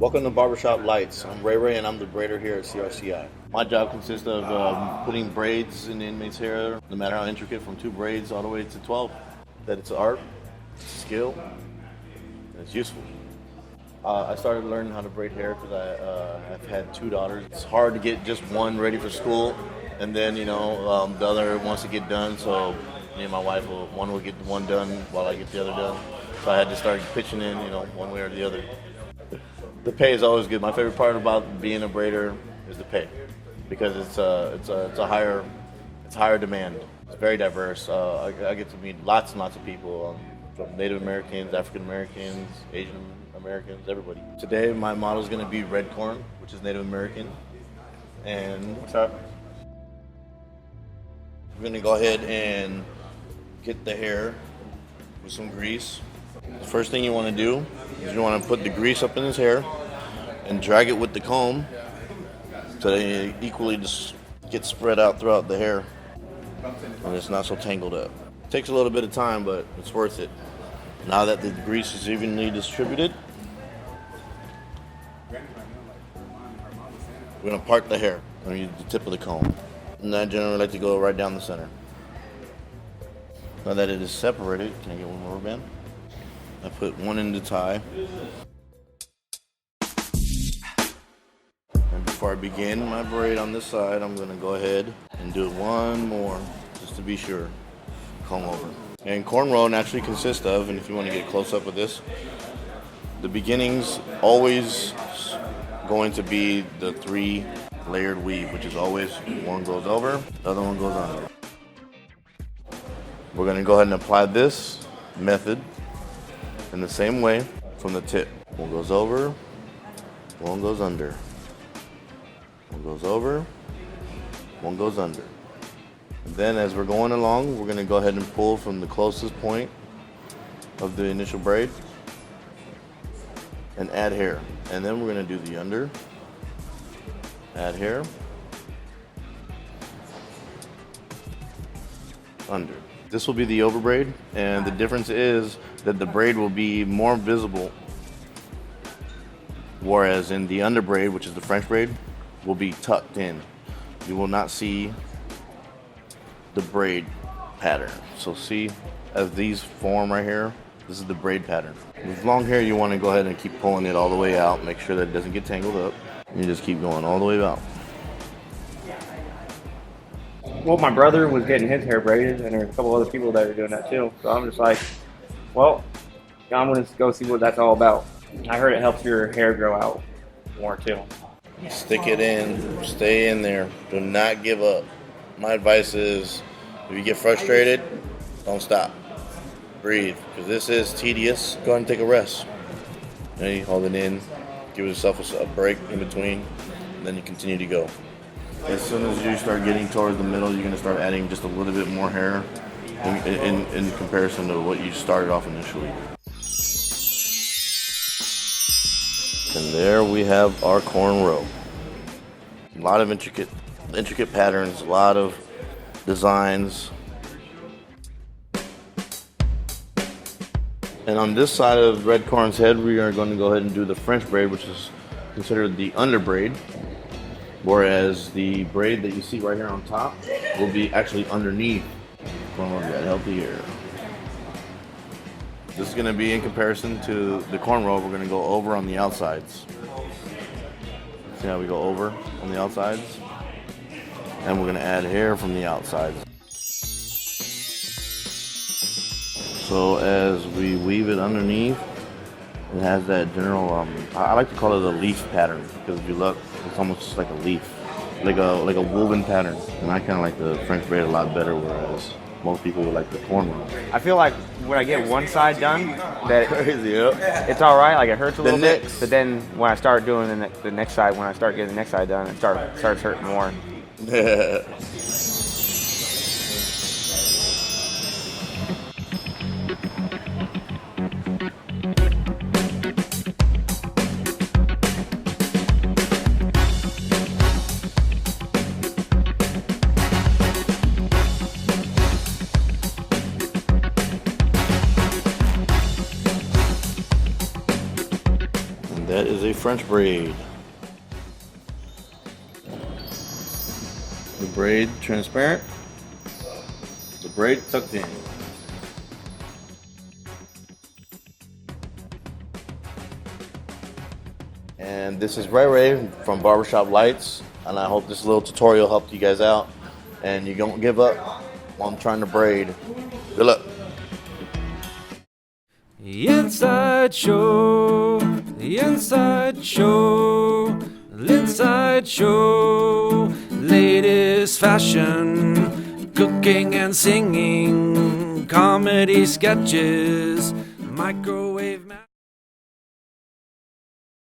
Welcome to Barbershop Lights. I'm Ray and I'm the braider here at CRCI. My job consists of putting braids in the inmate's hair, no matter how intricate, from 2 braids all the way to 12. That it's art, it's a skill, and it's useful. I started learning how to braid hair because I've had 2 daughters. It's hard to get just one ready for school, and then the other wants to get done. So me and my wife one will get one done while I get the other done. So I had to start pitching in, one way or the other. The pay is always good. My favorite part about being a braider is the pay, because it's higher demand. It's very diverse. I get to meet lots and lots of people, from Native Americans, African Americans, Asian Americans, everybody. Today my model is going to be red corn, which is Native American. And what's up? We're going to go ahead and get the hair with some grease. The first thing you want to do is you want to put the grease up in his hair and drag it with the comb so that it equally just gets spread out throughout the hair and it's not so tangled up. It takes a little bit of time, but it's worth it. Now that the grease is evenly distributed, we're going to part the hair. I'm going to use the tip of the comb. And I generally like to go right down the center. Now that it is separated, can I get one more rubber band? I put one in the tie. And before I begin my braid on this side, I'm going to go ahead and do it one more, just to be sure. Comb over. And cornrow naturally consists of, and if you want to get close up with this, the beginning's always going to be the 3 layered weave, which is always one goes over, the other one goes under. We're going to go ahead and apply this method in the same way from the tip. One goes over, one goes under. One goes over, one goes under. And then as we're going along, we're going to go ahead and pull from the closest point of the initial braid and add hair. And then we're going to do the under, add hair, under. This will be the over braid, and the difference is that the braid will be more visible, whereas in the under braid, which is the French braid, will be tucked in. You will not see the braid pattern. So see, as these form right here, this is the braid pattern. With long hair, you want to go ahead and keep pulling it all the way out, make sure that it doesn't get tangled up. You just keep going all the way out. Well, my brother was getting his hair braided, and there's a couple other people that are doing that too. So I'm just like, well, I'm going to go see what that's all about. I heard it helps your hair grow out more too. Stick it in, stay in there, do not give up. My advice is, if you get frustrated, don't stop. Breathe, because this is tedious. Go ahead and take a rest. Hold it in, give yourself a break in between, and then you continue to go. As soon as you start getting towards the middle, you're going to start adding just a little bit more hair in comparison to what you started off initially. And there we have our cornrow. A lot of intricate patterns, a lot of designs. And on this side of red corn's head, we are going to go ahead and do the French braid, which is considered the under braid. Whereas the braid that you see right here on top will be actually underneath cornrow. Got healthy hair. This is going to be in comparison to the cornrow. We're going to go over on the outsides. See how we go over on the outsides? And we're going to add hair from the outsides. So as we weave it underneath, it has that general, I like to call it a leaf pattern, because if you look, it's almost just like a leaf, like a woven pattern. And I kind of like the French braid a lot better, whereas most people would like the cornrow. I feel like when I get one side done, that Crazy, yeah. it's all right. Like it hurts a little bit, next. but then when I start doing the next side, when I start getting the next side done, it starts hurting more. That is a French braid. The braid transparent. The braid tucked in. And this is Ray from Barbershop Lights, and I hope this little tutorial helped you guys out and you don't give up while I'm trying to braid. Good luck. The Inside Show, the Inside Show, the Inside Show, latest fashion, cooking and singing, comedy sketches, microwave.